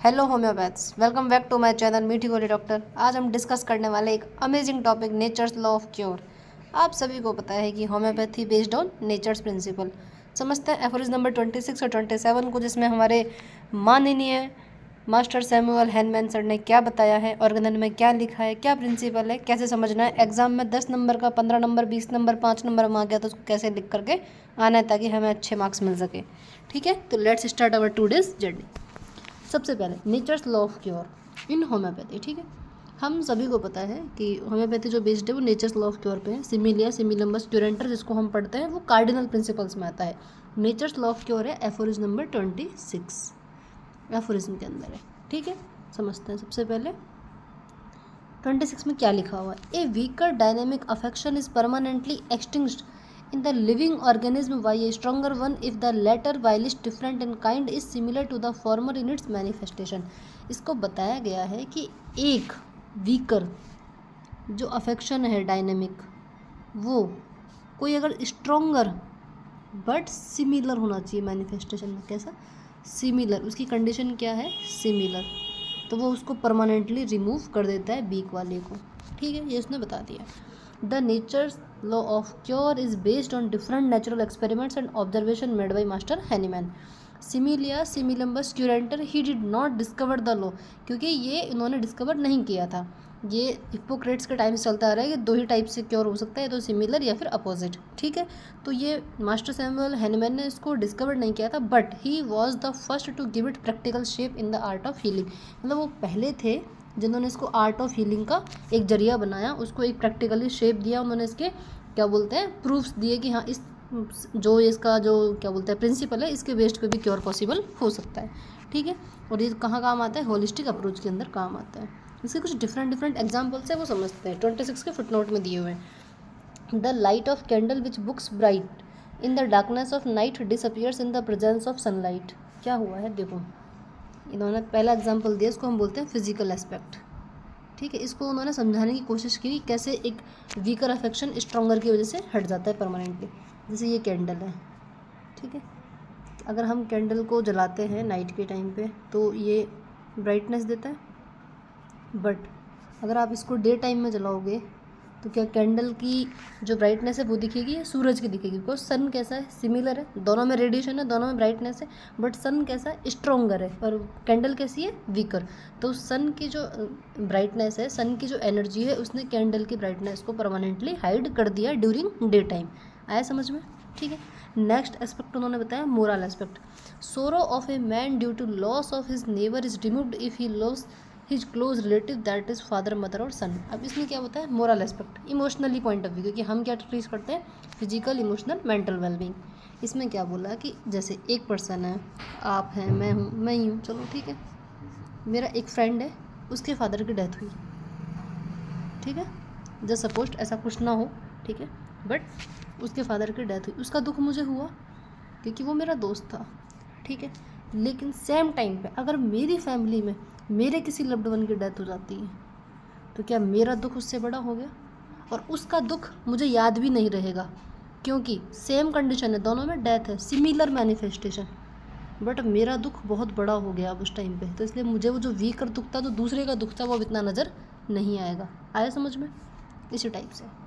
Hello homeopaths, welcome back to my channel मीठी गोली doctor. आज हम डिस्कस करने वाले एक amazing topic nature's law of cure. आप सभी को पता है कि homeopathy based on nature's principle. समझते हैं एफोरिज नंबर 26 और 27 को, जिसमें हमारे माननीय मास्टर सैमुअल हैनमैन सर ने क्या बताया है, ऑर्गेनल में क्या लिखा है, क्या प्रिंसिपल है, कैसे समझना है। एग्जाम में 10 नंबर का 15 नंबर 20 नंबर 5 नंबर मांग गया तो उसको कैसे लिख करके आना है ताकि हमें अच्छे मार्क्स मिल सके। ठीक है, तो let's start our today's journey. सबसे पहले nature's law of cure in homeopathy. ठीक है, हम सभी को पता है कि होम्योपैथी जो बेस्ड है वो नेचर्स लॉ ऑफ क्योर पे है। सिमिलिया सिमिलम्बस ड्यूरेंटर जिसको हम पढ़ते हैं वो कार्डिनल प्रिंसिपल्स में आता है। नेचर्स लॉ ऑफ क्योर है एफोरिज नंबर 26 एफोरिज्म के अंदर है। ठीक है, समझते हैं। सबसे पहले 26 में क्या लिखा हुआ है। A weaker dynamic affection is permanently extinguished in the living organism by a stronger one if the latter, while is different in kind, is similar to the former in its manifestation। इसको बताया गया है कि एक weaker जो affection है dynamic, वो कोई अगर स्ट्रोंगर बट सिमिलर होना चाहिए मैनिफेस्टेशन में। कैसा? सिमिलर। उसकी कंडीशन क्या है? सिमिलर। तो वो उसको परमानेंटली रिमूव कर देता है वीक वाले को। ठीक है, ये उसने बता दिया। The nature's law of cure is based on different natural experiments and observation made by Master Hahnemann. Similia similambus curanter he did not discover the law, क्योंकि ये इन्होंने डिस्कवर नहीं किया था। ये हिप्पोक्रेट्स के टाइम से चलता आ रहा है कि दो ही टाइप से क्योर हो सकता है, तो सिमिलर या फिर अपोजिट। ठीक है, तो ये मास्टर सैमुअल हैनमैन ने इसको डिस्कवर नहीं किया था, but he was the first to give it practical shape in the art of healing. मतलब वो पहले थे जिन्होंने इसको आर्ट ऑफ हीलिंग का एक जरिया बनाया, उसको एक प्रैक्टिकली शेप दिया। उन्होंने इसके क्या बोलते हैं प्रूफ्स दिए कि हाँ, इस जो इसका जो क्या बोलते हैं प्रिंसिपल है, इसके बेस्ड पे भी क्योर पॉसिबल हो सकता है। ठीक है, और ये कहाँ काम आता है? होलिस्टिक अप्रोच के अंदर काम आता है। इसके कुछ डिफरेंट एग्जाम्पल्स है, वो समझते हैं। 26 के फुटनोट में दिए हुए हैं। The light of candle which books bright in the darkness of night disappears in the presence of sunlight. क्या हुआ है देखो, इन्होंने पहला एग्जाम्पल दिया, इसको हम बोलते हैं फिजिकल एस्पेक्ट। ठीक है, इसको उन्होंने समझाने की कोशिश की कैसे एक वीकर अफेक्शन स्ट्रॉन्गर की वजह से हट जाता है परमानेंटली। जैसे ये कैंडल है, ठीक है, अगर हम कैंडल को जलाते हैं नाइट के टाइम पे तो ये ब्राइटनेस देता है, बट अगर आप इसको डे टाइम में जलाओगे तो क्या कैंडल की जो ब्राइटनेस है वो दिखेगी या सूरज की दिखेगी? बिकॉज सन कैसा है? सिमिलर है, दोनों में रेडिएशन है, दोनों में ब्राइटनेस है, बट सन कैसा है? स्ट्रोंगर है, और कैंडल कैसी है? वीकर। तो सन की जो ब्राइटनेस है, सन की जो एनर्जी है, उसने कैंडल की ब्राइटनेस को परमानेंटली हाइड कर दिया ड्यूरिंग डे टाइम। आया समझ में? ठीक है, नेक्स्ट एस्पेक्ट उन्होंने बताया moral aspect. Sorrow of a man due to loss of his neighbour is removed if he loss his close relative that is father mother और सन। अब इसमें क्या होता है? Moral aspect, emotionally point of view, क्योंकि हम क्या treat करते हैं? Physical, emotional, mental wellbeing. इसमें क्या बोला कि जैसे एक पर्सन है, आप हैं, मैं हूँ, मैं ही हूँ, चलो ठीक है, मेरा एक फ्रेंड है, उसके फादर की डेथ हुई। ठीक है, जस्ट सपोज ऐसा कुछ ना हो, ठीक है, बट उसके फादर की डेथ हुई, उसका दुख मुझे हुआ क्योंकि वो मेरा दोस्त था। ठीक है, लेकिन सेम टाइम पे अगर मेरी फैमिली में मेरे किसी लव्ड वन की डेथ हो जाती है तो क्या मेरा दुख उससे बड़ा हो गया? और उसका दुख मुझे याद भी नहीं रहेगा, क्योंकि सेम कंडीशन है, दोनों में डेथ है, सिमिलर मैनिफेस्टेशन, बट मेरा दुख बहुत बड़ा हो गया अब उस टाइम पे, तो इसलिए मुझे वो जो वीकर दुख था, जो दूसरे का दुख था, वो अब इतना नज़र नहीं आएगा। आया समझ में? इसी टाइप से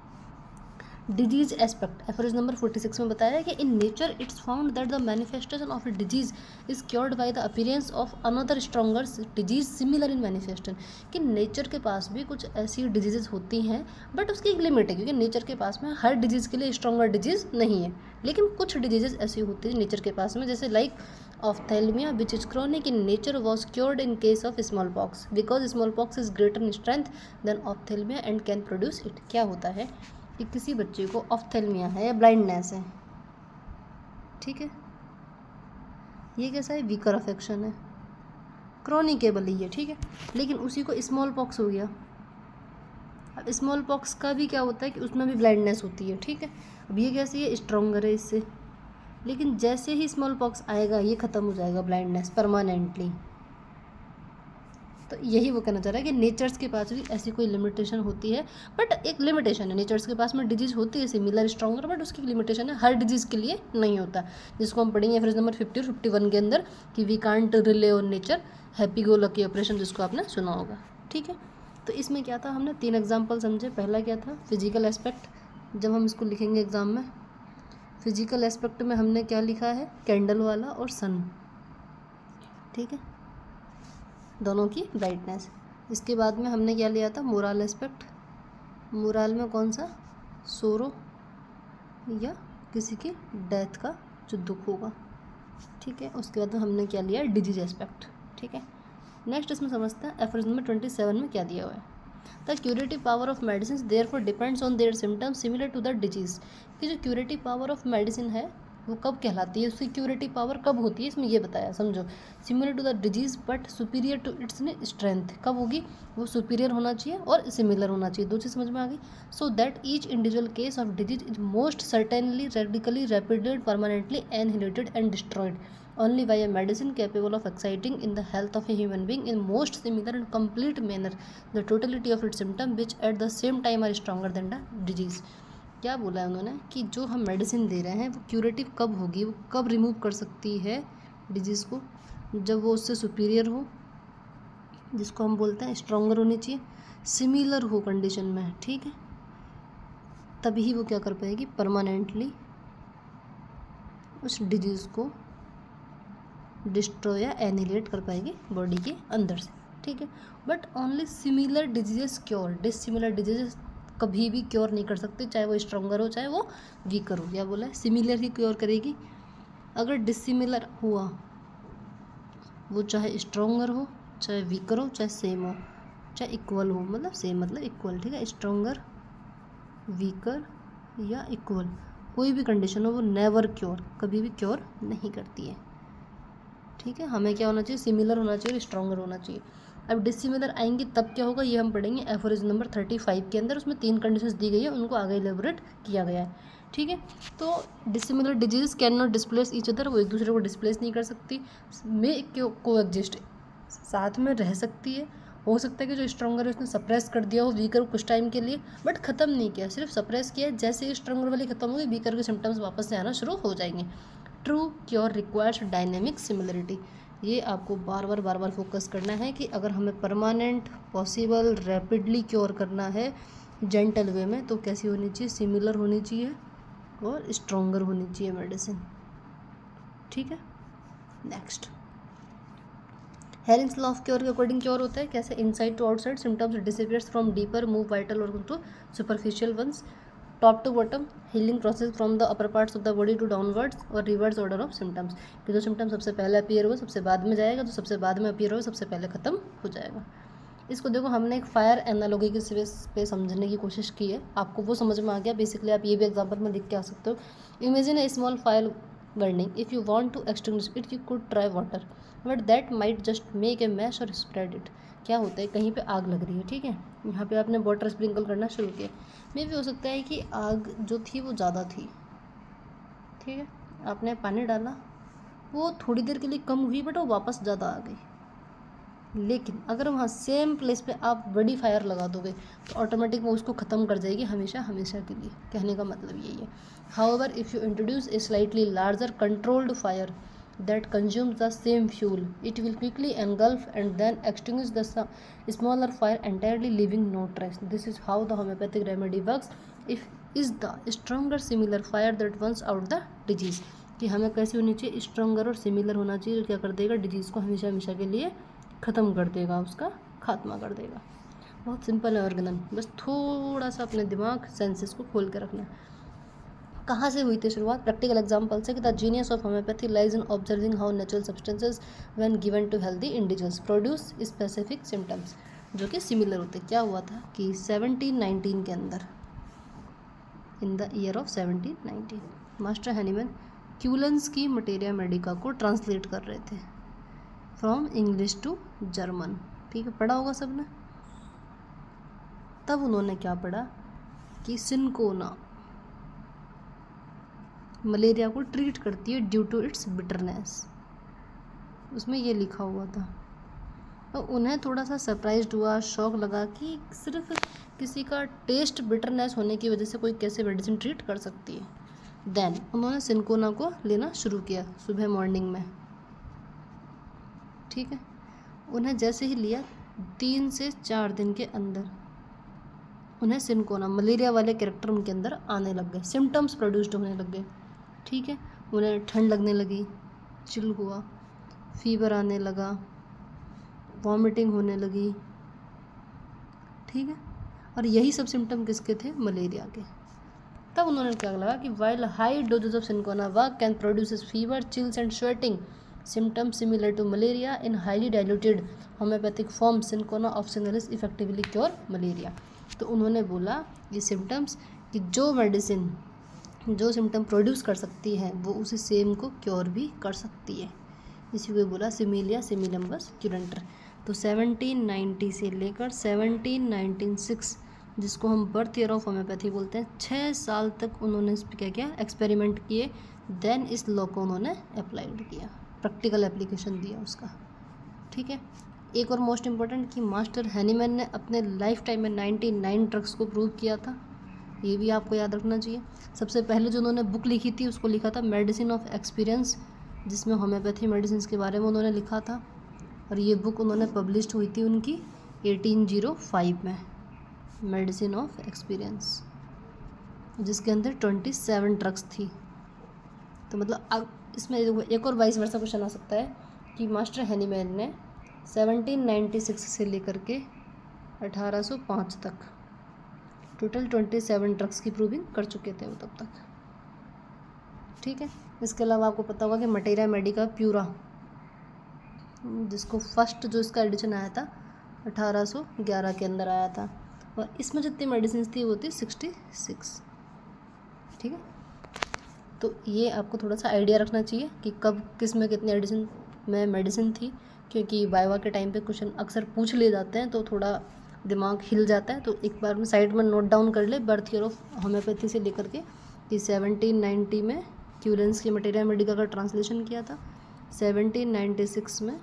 डिजीज एस्पेक्ट एफोरिज नंबर 46 में बताया है कि in nature it's found that the manifestation of a disease is cured by the appearance of another stronger disease similar in manifestation. कि नेचर के पास भी कुछ ऐसी डिजीजेज होती हैं, बट उसकी एक लिमिट है, क्योंकि नेचर के पास में हर डिजीज़ के लिए स्ट्रॉन्गर डिजीज़ नहीं है, लेकिन कुछ डिजीजेज ऐसी होती हैं नेचर के पास में, जैसे like ophthalmia which is chronic in nature was cured in case of small pox because small pox is greater in strength than ophthalmia and can produce it. क्या होता है कि किसी बच्चे को ऑफ्थेल्मिया है या ब्लाइंडनेस है, ठीक है, ये कैसा है? वीकर अफेक्शन है, क्रॉनिकेबल ही है, ठीक है, लेकिन उसी को स्मॉल पॉक्स हो गया। अब स्मॉल पॉक्स का भी क्या होता है कि उसमें भी ब्लाइंडनेस होती है। ठीक है, अब ये कैसी है? स्ट्रॉन्गर है इससे, लेकिन जैसे ही स्मॉल पॉक्स आएगा ये ख़त्म हो जाएगा ब्लाइंडनेस परमानेंटली। तो यही वो कहना चाह रहा है कि नेचर्स के पास भी ऐसी कोई लिमिटेशन होती है, बट एक लिमिटेशन है, नेचर्स के पास में डिजीज़ होती है सिमिलर स्ट्रॉन्गर, बट उसकी लिमिटेशन है, हर डिजीज़ के लिए नहीं होता, जिसको हम पढ़ेंगे फ्रेज नंबर 50 और 51 के अंदर कि we can't rely on nature, happy go lucky operation, जिसको आपने सुना होगा। ठीक है, तो इसमें क्या था, हमने 3 एग्जाम्पल समझे। पहला क्या था, फिजिकल एस्पेक्ट, जब हम इसको लिखेंगे एग्जाम में, फिजिकल एस्पेक्ट में हमने क्या लिखा है, कैंडल वाला और सन, ठीक है, दोनों की ब्राइटनेस। इसके बाद में हमने क्या लिया था, मोरल एस्पेक्ट, मोरल में कौन सा, सोरो या किसी की डेथ का जो दुख होगा, ठीक है। उसके बाद में हमने क्या लिया, डिजीज एस्पेक्ट, ठीक है। नेक्स्ट इसमें समझते हैं एफर्ज नंबर 27 में क्या दिया हुआ है, the curative power of medicine therefore depends on their symptoms similar to the disease, कि जो क्यूरेटिव पावर ऑफ मेडिसिन है वो कब कहलाती है, उसकी क्यूरेटिव पावर कब होती है, इसमें ये बताया, समझो, similar to the disease but superior to its strength, कब होगी, वो सुपीरियर होना चाहिए और सिमिलर होना चाहिए, दो चीज़ समझ में आ गई। So that each individual case of disease is most certainly radically rapidly permanently annihilated and destroyed only by a medicine capable of exciting in the health of a human being in most similar and complete manner the totality of its symptoms which at the same time are stronger than the disease। क्या बोला है उन्होंने कि जो हम medicine दे रहे हैं वो क्यूरेटिव कब होगी, वो कब रिमूव कर सकती है डिजीज़ को, जब वो उससे सुपीरियर हो, जिसको हम बोलते हैं स्ट्रॉन्गर होनी चाहिए, सिमिलर हो कंडीशन में, ठीक है, तभी वो क्या कर पाएगी, परमानेंटली उस डिजीज़ को डिस्ट्रॉय या एनिलेट कर पाएगी बॉडी के अंदर से, ठीक है। But only similar diseases cure, dissimilar diseases कभी भी क्योर नहीं कर सकते, चाहे वो स्ट्रॉन्गर हो चाहे वो वीकर हो। क्या बोला है, सिमिलर ही क्योर करेगी, अगर डिसिमिलर हुआ वो चाहे स्ट्रॉन्गर हो चाहे वीकर हो चाहे सेम हो चाहे इक्वल हो, मतलब सेम मतलब इक्वल, ठीक है, स्ट्रॉन्गर वीकर या इक्वल, कोई भी कंडीशन हो वो नेवर क्योर, कभी भी क्योर नहीं करती है, ठीक है। हमें क्या होना चाहिए, सिमिलर होना चाहिए और स्ट्रॉन्गर होना चाहिए। अब डिसिमिलर आएंगी तब क्या होगा, ये हम पढ़ेंगे एफोरिज नंबर 35 के अंदर, उसमें 3 कंडीशंस दी गई है, उनको आगे एलेबोरेट किया गया है, ठीक है। तो dissimilar disease can not displace each other, वो एक दूसरे को डिस्प्लेस नहीं कर सकती, में को एग्जिस्ट, साथ में रह सकती है। हो सकता है कि जो स्ट्रॉन्गर है उसने सप्रेस कर दिया हो वीकर को कुछ टाइम के लिए, बट ख़त्म नहीं किया, सिर्फ सप्रेस किया, जैसे ही स्ट्रॉन्गर वाली खत्म होगी वीकर के सिम्टम्स वापस से आना शुरू हो जाएंगे। True cure requires dynamic similarity, ये आपको बार बार फोकस करना है कि अगर हमें परमानेंट पॉसिबल रैपिडली क्योर करना है जेंटल वे में, तो कैसी होनी चाहिए, सिमिलर होनी चाहिए और स्ट्रॉन्गर होनी चाहिए मेडिसिन, ठीक है। Next, Hering's law of cure के अकॉर्डिंग क्योर होता है कैसे, inside to outside symptoms disappears from deeper move vital organ to superficial ones, top to bottom healing process from the upper parts of the body to downwards और reverse order of symptoms, कि जो symptom सबसे पहले appear हुआ सबसे बाद में जाएगा, जो सबसे बाद में अपीयर हुआ सबसे पहले ख़त्म हो जाएगा। इसको देखो, हमने एक फायर एनालॉजी के बेस पे समझने की कोशिश की है, आपको वो समझ में आ गया। बेसिकली आप ये भी एग्जाम्पल में लिख के आ सकते हो, imagine A small fire burning, if you want to extinguish it you could try water but that might just make a mess or spread it। क्या होता है, कहीं पे आग लग रही है, ठीक है, यहाँ पे आपने वाटर स्प्रिंकल करना शुरू किया, मे भी हो सकता है कि आग जो थी वो ज़्यादा थी, ठीक है, आपने पानी डाला, वो थोड़ी देर के लिए कम हुई बट वो वापस ज़्यादा आ गई। लेकिन अगर वहाँ सेम प्लेस पे आप बड़ी फायर लगा दोगे तो ऑटोमेटिक वो उसको ख़त्म कर जाएगी हमेशा हमेशा के लिए, कहने का मतलब यही है। However if you introduce A slightly larger controlled fire that consumes the same fuel, it will quickly engulf and then extinguish the smaller fire entirely, leaving no trace. This is how the homeopathic remedy works. If is the stronger similar fire that burns out the disease, कि हमें कैसी होनी चाहिए, stronger और similar होना चाहिए, जो क्या कर देगा, डिजीज़ को हमेशा हमेशा के लिए ख़त्म कर देगा, उसका खात्मा कर देगा। बहुत सिंपल है ऑर्गेनम, बस थोड़ा सा अपने दिमाग सेंसेस को खोल के रखना है। कहाँ से हुई थी शुरुआत, प्रैक्टिकल एग्जांपल से, कि the genius of homeopathy lies in observing how natural substances when given to healthy individuals produce specific symptoms, जो कि सिमिलर होते। क्या हुआ था कि 1719 के अंदर, in the year of 1719, master Hahnemann Cullen's की मटेरिया मेडिका को ट्रांसलेट कर रहे थे फ्रॉम इंग्लिश टू जर्मन, ठीक है, पढ़ा होगा सबने। तब उन्होंने क्या पढ़ा कि सिनकोना मलेरिया को ट्रीट करती है ड्यू टू इट्स बिटरनेस, उसमें ये लिखा हुआ था। और उन्हें थोड़ा सा सरप्राइज्ड हुआ, शौक लगा कि सिर्फ किसी का टेस्ट बिटरनेस होने की वजह से कोई कैसे मेडिसिन ट्रीट कर सकती है। देन उन्होंने सिनकोना को लेना शुरू किया सुबह मॉर्निंग में। ठीक है, उन्हें जैसे ही लिया 3 से 4 दिन के अंदर उन्हें सिनकोना, मलेरिया वाले कैरेक्टर उनके अंदर आने लग गए, सिम्टम्स प्रोड्यूस्ड होने लग गए। ठीक है, उन्हें ठंड लगने लगी, चिल हुआ, फीवर आने लगा, वॉमिटिंग होने लगी। ठीक है, और यही सब सिम्टम किसके थे? मलेरिया के। तब उन्होंने क्या लगा कि while high doses of cinchona work can produce fever, chills and sweating symptoms similar to malaria in highly diluted homeopathic form, cinchona officinalis effectively cure malaria. तो उन्होंने बोला ये सिम्टम्स कि जो मेडिसिन जो सिम्टम प्रोड्यूस कर सकती है वो उसी सेम को क्योर भी कर सकती है। इसी को बोला सिमिलिया सिमिलम्बस क्यूरेंटर। तो 1790 से लेकर 1796, जिसको हम बर्थ ईयर ऑफ होम्योपैथी बोलते हैं, 6 साल तक उन्होंने इस पर क्या किया? एक्सपेरिमेंट किए। देन इस लॉ को उन्होंने अप्लाइड किया, प्रैक्टिकल एप्लीकेशन दिया उसका। ठीक है, एक और मोस्ट इम्पॉर्टेंट कि मास्टर हैनीमैन ने अपने लाइफ टाइम में 99 ड्रग्स को प्रूव किया था, ये भी आपको याद रखना चाहिए। सबसे पहले जो उन्होंने बुक लिखी थी उसको लिखा था मेडिसिन ऑफ एक्सपीरियंस, जिसमें होम्योपैथी मेडिसिन के बारे में उन्होंने लिखा था, और ये बुक उन्होंने पब्लिश्ड हुई थी उनकी 1805 में, मेडिसिन ऑफ एक्सपीरियंस, जिसके अंदर 27 ड्रग्स थी। तो मतलब अब इसमें एक और 22 वर्ष का क्वेश्चन आ सकता है कि मास्टर हैनीमैन ने 1796 से लेकर के 1805 तक टोटल 27 ड्रग्स की प्रूविंग कर चुके थे वो तब तक। ठीक है, इसके अलावा आपको पता होगा कि मटेरिया मेडिका प्यूरा, जिसको फर्स्ट जो इसका एडिशन आया था 1811 के अंदर आया था, और इसमें जितनी मेडिसिन थी वो थी 66। ठीक है, तो ये आपको थोड़ा सा आइडिया रखना चाहिए कि कब किस में कितनी एडिशन में मेडिसिन थी, क्योंकि वाइवा के टाइम पे क्वेश्चन अक्सर पूछ ले जाते हैं तो थोड़ा दिमाग हिल जाता है। तो एक बार में साइड में नोट डाउन कर ले, बर्थ ईयर ऑफ होम्योपैथी से लेकर के कि 1790 में क्यूरेंस की मटेरिया मेडिका का ट्रांसलेशन किया था, 1796 में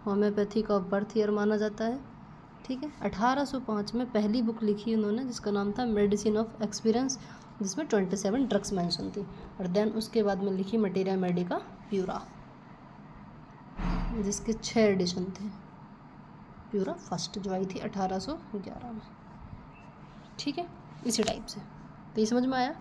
होम्योपैथी का बर्थ ईयर माना जाता है। ठीक है, 1805 में पहली बुक लिखी उन्होंने जिसका नाम था मेडिसिन ऑफ एक्सपीरियंस, जिसमें 27 ड्रग्स मेंशन थी, और देन उसके बाद में लिखी मटेरिया मेडिका प्यूरा, जिसके 6 एडिशन थे। प्यूरा फर्स्ट जो आई थी 1811 में। ठीक है, इसी टाइप से। तो ये समझ में आया।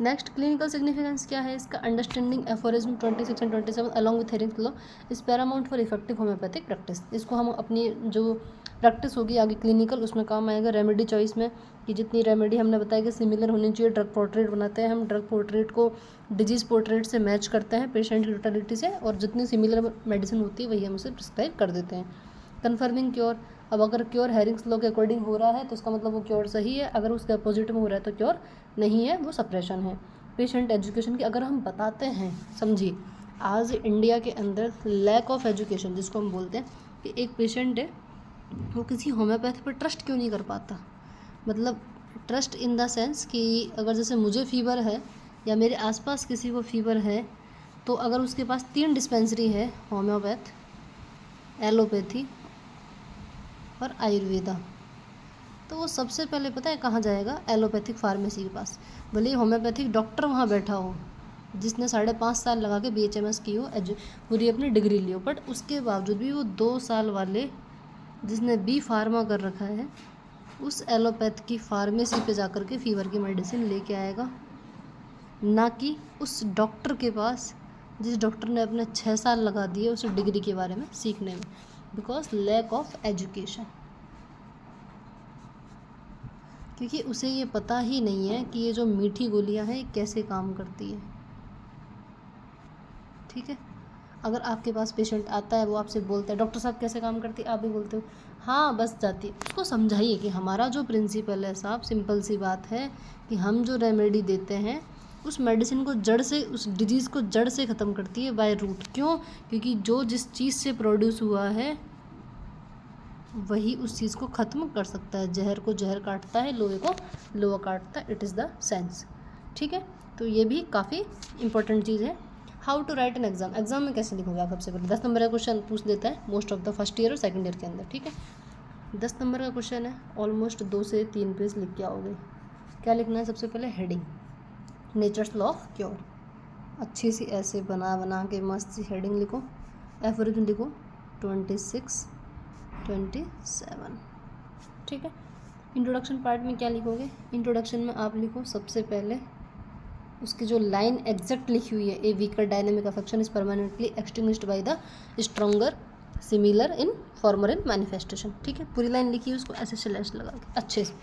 नेक्स्ट, क्लिनिकल सिग्निफिकेंस क्या है इसका? Understanding aphorism 26 and 27 along with Hering's law is Paramount for effective homeopathic practice. इसको हम अपनी जो प्रैक्टिस होगी आगे क्लिनिकल, उसमें काम आएगा। रेमेडी चॉइस में कि जितनी रेमेडी हमने बताया कि सिमिलर होनी चाहिए। ड्रग पोर्ट्रेट बनाते हैं हम, ड्रग पोर्ट्रेट को डिजीज़ पोर्ट्रेट से मैच करते हैं, पेशेंट की टोटलिटी से, और जितनी सिमिलर मेडिसिन होती है वही हम उसे प्रिस्क्राइब कर देते हैं। कन्फर्मिंग क्योर, अब अगर क्योर हेरिंग्स लॉ के अकॉर्डिंग हो रहा है तो उसका मतलब वो क्योर सही है, अगर उसके अपोजिट में हो रहा है तो क्योर नहीं है, वो सप्रेशन है। पेशेंट एजुकेशन की अगर हम बताते हैं, समझिए आज इंडिया के अंदर लैक ऑफ एजुकेशन, जिसको हम बोलते हैं कि एक पेशेंट है वो किसी होम्योपैथ पर ट्रस्ट क्यों नहीं कर पाता। मतलब ट्रस्ट इन द सेंस कि अगर जैसे मुझे फीवर है या मेरे आसपास किसी को फीवर है, तो अगर उसके पास 3 डिस्पेंसरी है, होम्योपैथ, एलोपैथी और आयुर्वेदा, तो वो सबसे पहले पता है कहाँ जाएगा? एलोपैथिक फार्मेसी के पास। भले ही होम्योपैथिक डॉक्टर वहाँ बैठा हो जिसने 5.5 साल लगा के BHMS की हो, पूरी अपनी डिग्री ली हो, बट उसके बावजूद भी वो 2 साल वाले जिसने B फार्मा कर रखा है उस एलोपैथ की फार्मेसी पे जाकर के फीवर की मेडिसिन लेके आएगा, ना कि उस डॉक्टर के पास जिस डॉक्टर ने अपने 6 साल लगा दिए उस डिग्री के बारे में सीखने में, बिकॉज लैक ऑफ एजुकेशन। क्योंकि उसे ये पता ही नहीं है कि ये जो मीठी गोलियां हैं कैसे काम करती है। ठीक है, अगर आपके पास पेशेंट आता है, वो आपसे बोलता है डॉक्टर साहब कैसे काम करती है, आप भी बोलते हो हाँ बस जाती है, उसको समझाइए कि हमारा जो प्रिंसिपल है साहब, सिंपल सी बात है कि हम जो रेमेडी देते हैं उस मेडिसिन को जड़ से, उस डिजीज़ को जड़ से ख़त्म करती है, बाय रूट। क्यों? क्योंकि जो जिस चीज़ से प्रोड्यूस हुआ है वही उस चीज़ को ख़त्म कर सकता है। जहर को जहर काटता है, लोहे को लोहा काटता है, इट इज़ द सेंस। ठीक है, तो ये भी काफ़ी इम्पोर्टेंट चीज़ है। How to write an exam, exam में कैसे लिखोगे आप सबसे पहले। 10 नंबर का क्वेश्चन पूछ देता है most of the first year और सेकंड ईयर के अंदर, ठीक है। 10 नंबर का क्वेश्चन है, ऑलमोस्ट 2 से 3 पेज लिख के आओगे। क्या लिखना है सबसे पहले, heading nature's law of cure, अच्छी सी ऐसे बना के मस्त सी हेडिंग लिखो। एफोरिज्म लिखो 26, 27, ठीक है। इंट्रोडक्शन पार्ट में क्या लिखोगे, इंट्रोडक्शन में आप लिखो सबसे पहले उसकी जो लाइन एग्जैक्ट लिखी हुई है, a weaker dynamic affection is permanently extinguished by the stronger similar in former in manifestation, ठीक है। पूरी लाइन लिखी है, उसको ऐसे स्लैश लगा के अच्छे से।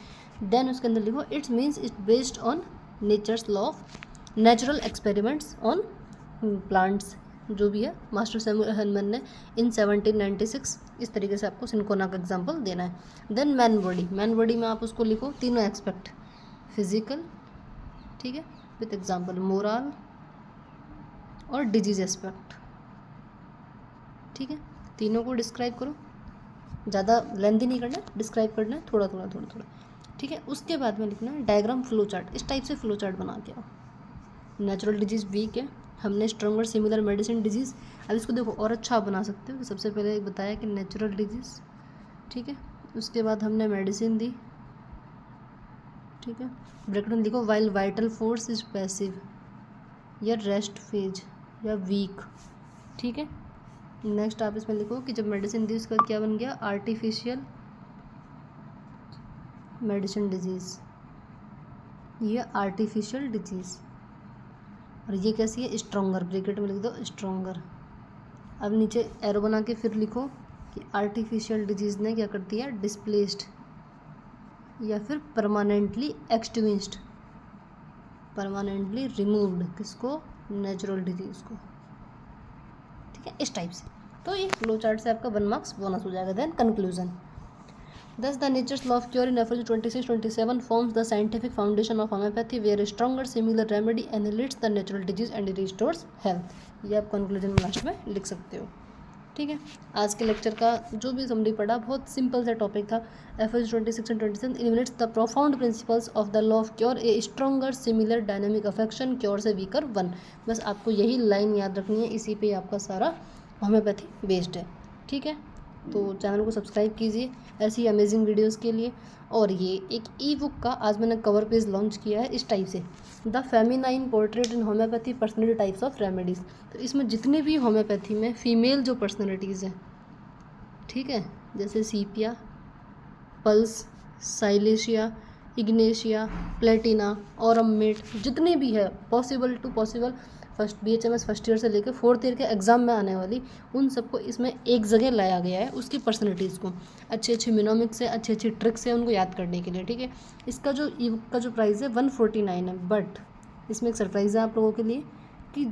देन उसके अंदर लिखो it's means it based on natures law of natural experiments on plants, जो भी है मास्टर सैमुअल हनमन ने इन 1796, इस तरीके से आपको सिंकोना का एग्जाम्पल देना है। देन मैन बॉडी में आप उसको लिखो तीनों एक्सपेक्ट, फिजिकल, ठीक है, विथ एग्जाम्पल मोरल और डिजीज एस्पेक्ट, ठीक है। तीनों को डिस्क्राइब करो, ज़्यादा लेंथी नहीं करना, डिस्क्राइब करना है थोड़ा थोड़ा, ठीक है। उसके बाद में लिखना है डायग्राम फ्लो चार्ट, इस टाइप से फ्लो चार्ट बना के आओ। नेचुरल डिजीज़ वीक है, हमने स्ट्रॉन्गर सिमिलर मेडिसिन डिजीज़, अब इसको देखो और अच्छा आप बना सकते हो। सबसे पहले एक बताया कि नेचुरल डिजीज़, ठीक है, उसके बाद हमने मेडिसिन दी, ठीक है। ब्रैकेट में लिखो while vital force is passive या रेस्ट फेज या वीक, ठीक है। नेक्स्ट आप इसमें लिखो कि जब मेडिसिन दी उसके बाद क्या बन गया, आर्टिफिशियल मेडिसिन डिजीज़, ये आर्टिफिशियल डिजीज़, और ये कैसी है, स्ट्रॉन्गर, ब्रैकेट में लिख दो स्ट्रॉन्गर। अब नीचे एरो बना के फिर लिखो कि आर्टिफिशियल डिजीज़ ने क्या कर दिया, डिस्प्लेस्ड या फिर परमानेंटली एक्सटिंग्विश्ड, परमानेंटली रिमूव्ड, किसको, नेचुरल डिजीज़ को, ठीक है, इस टाइप से। तो ये फ्लो चार्ट से आपका 1 मार्क्स बोनस हो जाएगा। Then conclusion, thus the nature's law of cure in FOG 26-27 forms the scientific foundation of homeopathy where a stronger similar remedy annihilates the natural disease and restores health। ये आप conclusion में last में लिख सकते हो, ठीक है। आज के लेक्चर का जो भी समरी पढ़ा बहुत सिंपल सा टॉपिक था। FOG 26 and 27 eliminates the profound principles of the law of cure, a stronger similar dynamic affection cures a weaker one। बस आपको यही लाइन याद रखनी है, इसी पे आपका सारा होम्योपैथी बेस्ड है, ठीक है। तो चैनल को सब्सक्राइब कीजिए ऐसी अमेजिंग वीडियोस के लिए। और ये एक ई बुक का आज मैंने कवर पेज लॉन्च किया है इस टाइप से, the feminine portrait in homeopathy personality types of remedies. तो इसमें जितने भी होम्योपैथी में फीमेल जो पर्सनैलिटीज़ हैं, ठीक है, जैसे sepia, puls, silicea, ignatia, platina, aurum met, जितने भी है possible to possible first BHMS first year से लेकर 4th ईयर के एग्ज़ाम में आने वाली, उन सबको इसमें एक जगह लाया गया है, उसकी पर्सनैलिटीज़ को अच्छी अच्छी मिनोमिक्स से, अच्छी अच्छी ट्रिक्स है उनको याद करने के लिए, ठीक है। इसका जो ई बुक का जो प्राइस है 149 है, बट इसमें एक सरप्राइज़ है आप लोगों के लिए कि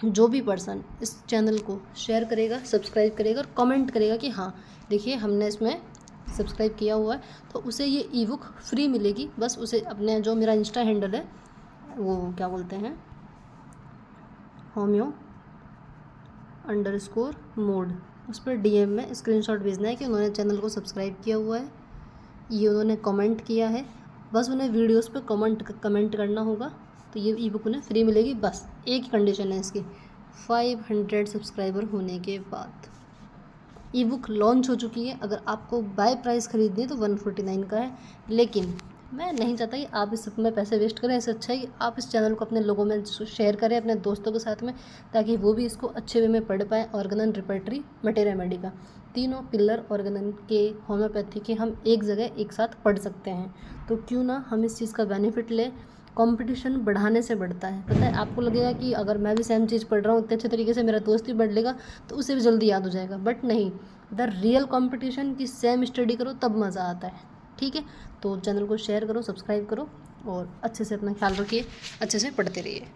जो भी पर्सन इस चैनल को शेयर करेगा, सब्सक्राइब करेगा और कमेंट करेगा कि हाँ देखिए हमने इसमें सब्सक्राइब किया हुआ है, तो उसे ये ई बुक फ्री मिलेगी। बस उसे अपने जो मेरा इंस्टा हैंडल है वो क्या बोलते हैं, homeyo_mode, उस पर DM में स्क्रीनशॉट भेजना है कि उन्होंने चैनल को सब्सक्राइब किया हुआ है, ये उन्होंने कमेंट किया है, बस उन्हें वीडियोस पे कमेंट करना होगा, तो ये ई बुक उन्हें फ्री मिलेगी। बस एक ही कंडीशन है इसकी, 500 सब्सक्राइबर होने के बाद। ई बुक लॉन्च हो चुकी है, अगर आपको बाय प्राइस खरीदनी है तो 149 का है, लेकिन मैं नहीं चाहता कि आप इस सब में पैसे वेस्ट करें। इससे अच्छा है कि आप इस चैनल को अपने लोगों में शेयर करें, अपने दोस्तों के साथ में, ताकि वो भी इसको अच्छे वे में पढ़ पाएँ। ऑर्गेनन, रिपर्टरी, मटेरिया मेडिका, तीनों पिलर ऑर्गेनन के होम्योपैथी के हम एक जगह एक साथ पढ़ सकते हैं, तो क्यों ना हम इस चीज़ का बेनिफिट लें। कंपटीशन बढ़ाने से बढ़ता है, पता है आपको लगेगा कि अगर मैं भी सेम चीज़ पढ़ रहा हूँ इतने अच्छे तरीके से, मेरा दोस्त भी पढ़ लेगा तो उसे भी जल्दी याद हो जाएगा, बट नहीं, द रियल कंपटीशन की सेम स्टडी करो तब मज़ा आता है, ठीक है। तो चैनल को शेयर करो, सब्सक्राइब करो और अच्छे से अपना ख्याल रखिए, अच्छे से पढ़ते रहिए।